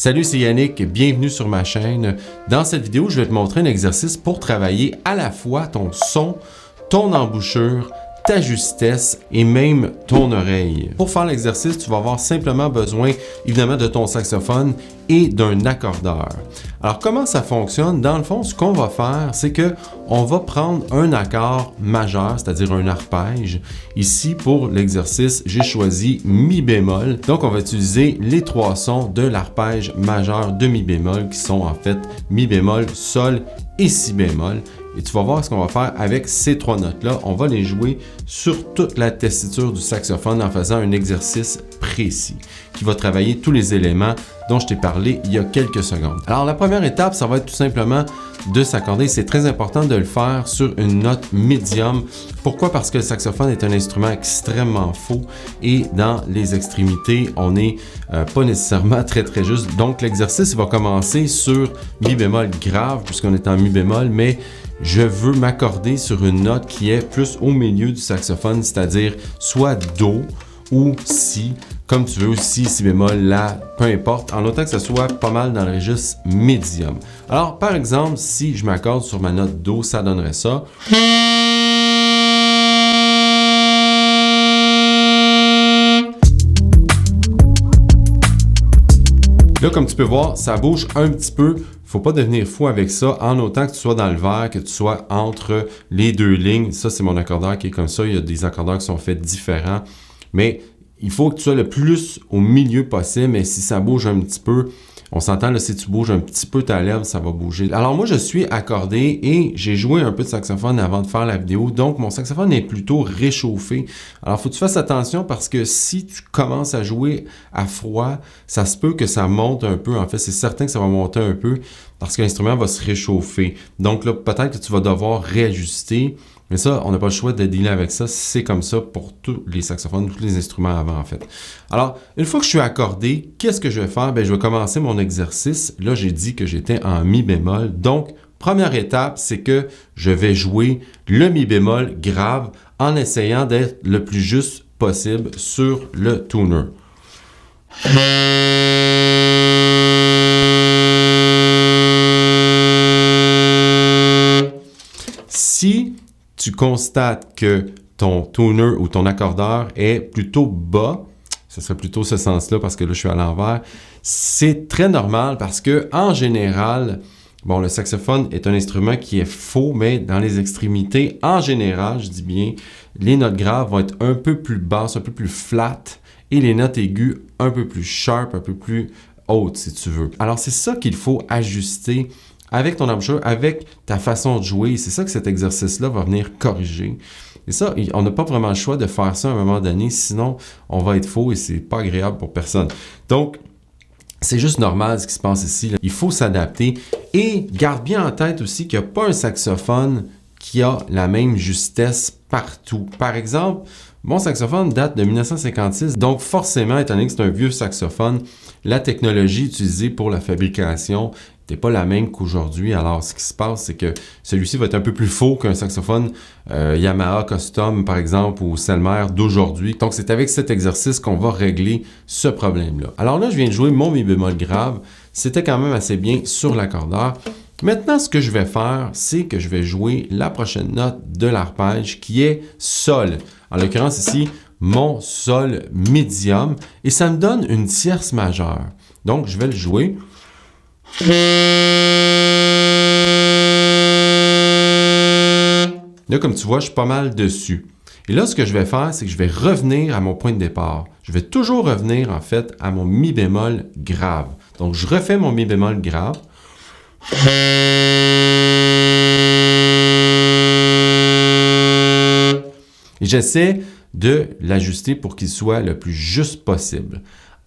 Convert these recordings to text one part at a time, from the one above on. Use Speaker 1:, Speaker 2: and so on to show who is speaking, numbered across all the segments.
Speaker 1: Salut, c'est Yannick, bienvenue sur ma chaîne. Dans cette vidéo, je vais te montrer un exercice pour travailler à la fois ton son, ton embouchure, ta justesse et même ton oreille. Pour faire l'exercice, tu vas avoir simplement besoin évidemment de ton saxophone et d'un accordeur. Alors comment ça fonctionne? Dans le fond, ce qu'on va faire, c'est que on va prendre un accord majeur, c'est-à-dire un arpège. Ici, pour l'exercice, j'ai choisi mi bémol. Donc on va utiliser les trois sons de l'arpège majeur de mi bémol qui sont en fait mi bémol, sol et si bémol. Et tu vas voir ce qu'on va faire avec ces trois notes-là. On va les jouer sur toute la tessiture du saxophone en faisant un exercice précis qui va travailler tous les éléments dont je t'ai parlé il y a quelques secondes. Alors la première étape, ça va être tout simplement de s'accorder. C'est très important de le faire sur une note médium. Pourquoi? Parce que le saxophone est un instrument extrêmement faux et dans les extrémités, on n'est pas nécessairement très juste. Donc l'exercice va commencer sur mi bémol grave puisqu'on est en mi bémol, mais je veux m'accorder sur une note qui est plus au milieu du saxophone, c'est-à-dire soit Do ou Si, comme tu veux, Si bémol, La, peu importe, en autant que ce soit pas mal dans le registre médium. Alors, par exemple, si je m'accorde sur ma note Do, ça donnerait ça. Là, comme tu peux voir, ça bouge un petit peu. Faut pas devenir fou avec ça, en autant que tu sois dans le vert, que tu sois entre les deux lignes. Ça, c'est mon accordeur qui est comme ça. Il y a des accordeurs qui sont faits différents. Mais il faut que tu sois le plus au milieu possible. Mais si ça bouge un petit peu, on s'entend là, si tu bouges un petit peu ta lèvre, ça va bouger. Alors moi, je suis accordé et j'ai joué un peu de saxophone avant de faire la vidéo. Donc, mon saxophone est plutôt réchauffé. Alors, il faut que tu fasses attention parce que si tu commences à jouer à froid, ça se peut que ça monte un peu. En fait, c'est certain que ça va monter un peu parce que l'instrument va se réchauffer. Donc là, peut-être que tu vas devoir réajuster. Mais ça, on n'a pas le choix de dealer avec ça. C'est comme ça pour tous les saxophones, tous les instruments avant, en fait. Alors, une fois que je suis accordé, qu'est-ce que je vais faire? Bien, je vais commencer mon exercice. Là, j'ai dit que j'étais en mi bémol. Donc, première étape, c'est que je vais jouer le mi bémol grave en essayant d'être le plus juste possible sur le tuner. Si tu constates que ton tuner ou ton accordeur est plutôt bas, ce serait plutôt ce sens-là parce que là, je suis à l'envers, c'est très normal parce que en général, bon, le saxophone est un instrument qui est faux, mais dans les extrémités, en général, je dis bien, les notes graves vont être un peu plus basses, un peu plus flat, et les notes aiguës un peu plus sharp, un peu plus hautes, si tu veux. Alors, c'est ça qu'il faut ajuster avec ton embouchure, avec ta façon de jouer. C'est ça que cet exercice-là va venir corriger. Et ça, on n'a pas vraiment le choix de faire ça à un moment donné, sinon on va être faux et c'est pas agréable pour personne. Donc, c'est juste normal ce qui se passe ici. Il faut s'adapter et garde bien en tête aussi qu'il n'y a pas un saxophone qui a la même justesse partout. Par exemple, mon saxophone date de 1956, donc forcément, étant donné que c'est un vieux saxophone, la technologie utilisée pour la fabrication n'est pas la même qu'aujourd'hui. Alors, ce qui se passe, c'est que celui-ci va être un peu plus faux qu'un saxophone Yamaha Custom, par exemple, ou Selmer d'aujourd'hui. Donc, c'est avec cet exercice qu'on va régler ce problème-là. Alors là, je viens de jouer mon mi bémol grave. C'était quand même assez bien sur l'accordeur. Maintenant, ce que je vais faire, c'est que je vais jouer la prochaine note de l'arpège qui est sol. En l'occurrence ici, mon sol médium. Et ça me donne une tierce majeure. Donc, je vais le jouer. Là, comme tu vois, je suis pas mal dessus. Et là, ce que je vais faire, c'est que je vais revenir à mon point de départ. Je vais toujours revenir, en fait, à mon mi bémol grave. Donc, je refais mon mi bémol grave. Et j'essaie de l'ajuster pour qu'il soit le plus juste possible.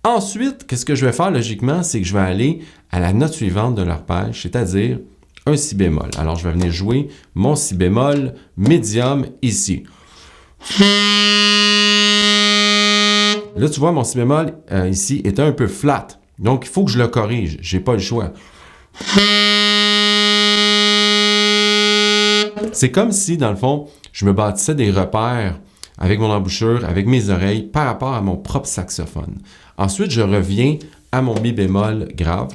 Speaker 1: Ensuite, qu'est-ce que je vais faire logiquement? C'est que je vais aller à la note suivante de l'arpège, c'est-à-dire un si bémol. Alors, je vais venir jouer mon si bémol médium ici. Là, tu vois, mon si bémol ici est un peu flat. Donc, il faut que je le corrige. Je n'ai pas le choix. C'est comme si, dans le fond, je me bâtissais des repères avec mon embouchure, avec mes oreilles, par rapport à mon propre saxophone. Ensuite, je reviens à mon mi bémol grave.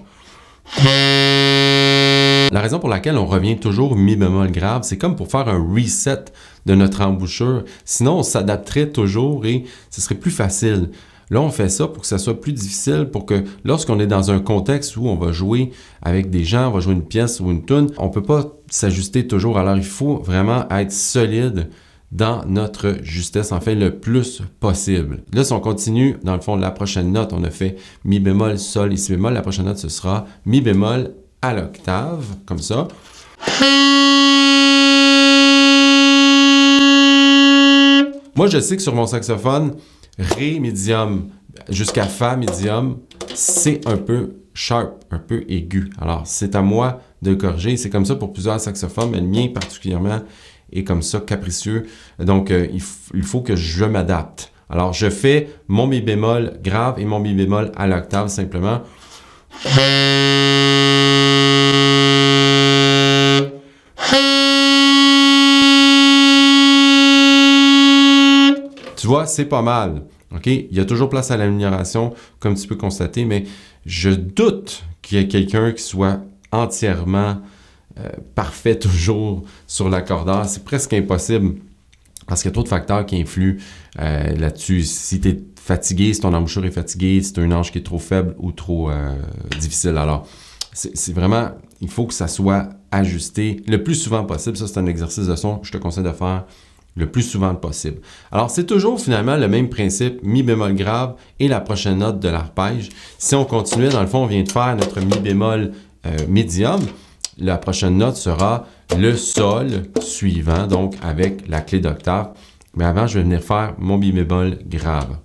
Speaker 1: La raison pour laquelle on revient toujours au mi bémol grave, c'est comme pour faire un reset de notre embouchure. Sinon, on s'adapterait toujours et ce serait plus facile. Là, on fait ça pour que ça soit plus difficile, pour que lorsqu'on est dans un contexte où on va jouer avec des gens, on va jouer une pièce ou une tune, on ne peut pas s'ajuster toujours. Alors, il faut vraiment être solide dans notre justesse, en fait, le plus possible. Là, si on continue, dans le fond, la prochaine note, on a fait mi bémol, sol et si bémol. La prochaine note, ce sera mi bémol à l'octave, comme ça. Moi, je sais que sur mon saxophone, Ré médium jusqu'à Fa médium, c'est un peu sharp, un peu aigu. Alors, c'est à moi de le corriger. C'est comme ça pour plusieurs saxophones, mais le mien particulièrement est comme ça, capricieux. Donc, il faut que je m'adapte. Alors, je fais mon mi bémol grave et mon mi bémol à l'octave simplement. Tu vois, c'est pas mal. OK? Il y a toujours place à l'amélioration, comme tu peux constater, mais je doute qu'il y ait quelqu'un qui soit entièrement parfait toujours sur l'accordeur. C'est presque impossible parce qu'il y a trop de facteurs qui influent là-dessus. Si tu es fatigué, si ton embouchure est fatiguée, si tu as une hanche qui est trop faible ou trop difficile. Alors, c'est vraiment, il faut que ça soit ajusté le plus souvent possible. Ça, c'est un exercice de son que je te conseille de faire le plus souvent possible. Alors, c'est toujours finalement le même principe, mi bémol grave et la prochaine note de l'arpège. Si on continuait, dans le fond, on vient de faire notre mi bémol médium. La prochaine note sera le sol suivant, donc avec la clé d'octave. Mais avant, je vais venir faire mon mi bémol grave.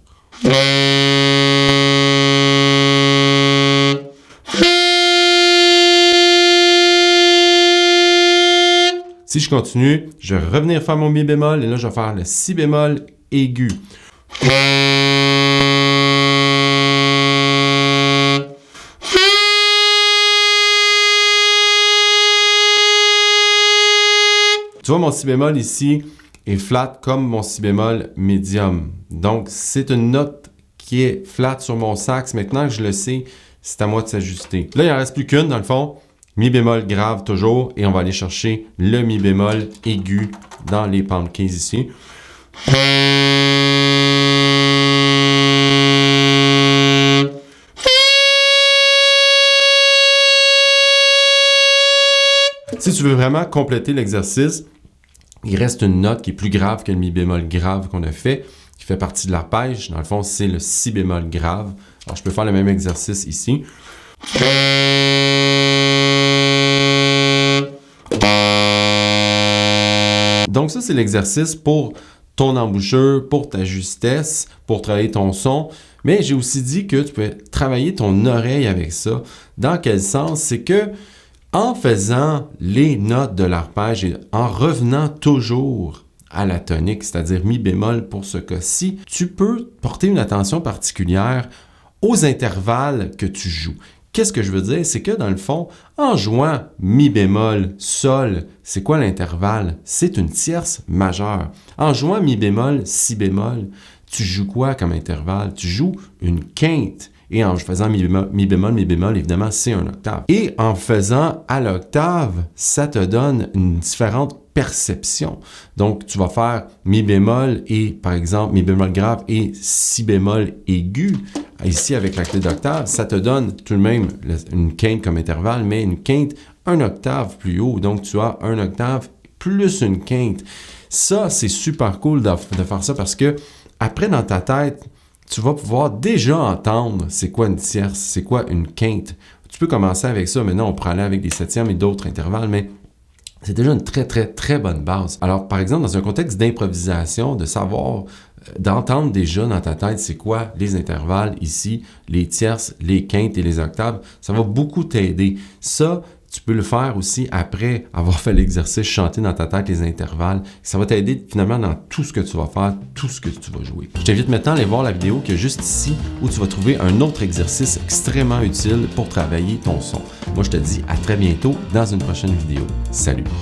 Speaker 1: Si je continue, je vais revenir faire mon mi bémol et là, je vais faire le si bémol aigu. Tu vois, mon si bémol ici est flat comme mon si bémol médium. Donc, c'est une note qui est flat sur mon sax. Maintenant que je le sais, c'est à moi de s'ajuster. Là, il n'en reste plus qu'une, dans le fond. Mi bémol grave toujours, et on va aller chercher le mi bémol aigu dans les pound keys ici. Si tu veux vraiment compléter l'exercice, il reste une note qui est plus grave que le mi bémol grave qu'on a fait, qui fait partie de l'arpège. Dans le fond, c'est le si bémol grave. Alors, je peux faire le même exercice ici. Donc ça, c'est l'exercice pour ton embouchure, pour ta justesse, pour travailler ton son. Mais j'ai aussi dit que tu peux travailler ton oreille avec ça. Dans quel sens? C'est que en faisant les notes de l'arpège et en revenant toujours à la tonique, c'est-à-dire mi bémol pour ce cas-ci, tu peux porter une attention particulière aux intervalles que tu joues. Qu'est-ce que je veux dire? C'est que dans le fond, en jouant mi bémol, sol, c'est quoi l'intervalle? C'est une tierce majeure. En jouant mi bémol, si bémol, tu joues quoi comme intervalle? Tu joues une quinte. Et en faisant mi bémol, évidemment, c'est un octave. Et en faisant à l'octave, ça te donne une différente perception. Donc, tu vas faire mi bémol et, par exemple, mi bémol grave et si bémol aigu. Ici, avec la clé d'octave, ça te donne tout de même une quinte comme intervalle, mais une quinte un octave plus haut. Donc, tu as un octave plus une quinte. Ça, c'est super cool de faire ça parce que après, dans ta tête, tu vas pouvoir déjà entendre c'est quoi une tierce, c'est quoi une quinte. Tu peux commencer avec ça. Maintenant, on pourrait aller avec des septièmes et d'autres intervalles, mais c'est déjà une très, très, très bonne base. Alors, par exemple, dans un contexte d'improvisation, de savoir, d'entendre déjà dans ta tête c'est quoi les intervalles ici, les tierces, les quintes et les octaves, ça va beaucoup t'aider. Ça, tu peux le faire aussi après avoir fait l'exercice, chanter dans ta tête les intervalles. Ça va t'aider finalement dans tout ce que tu vas faire, tout ce que tu vas jouer. Je t'invite maintenant à aller voir la vidéo qui est juste ici où tu vas trouver un autre exercice extrêmement utile pour travailler ton son. Moi, je te dis à très bientôt dans une prochaine vidéo. Salut!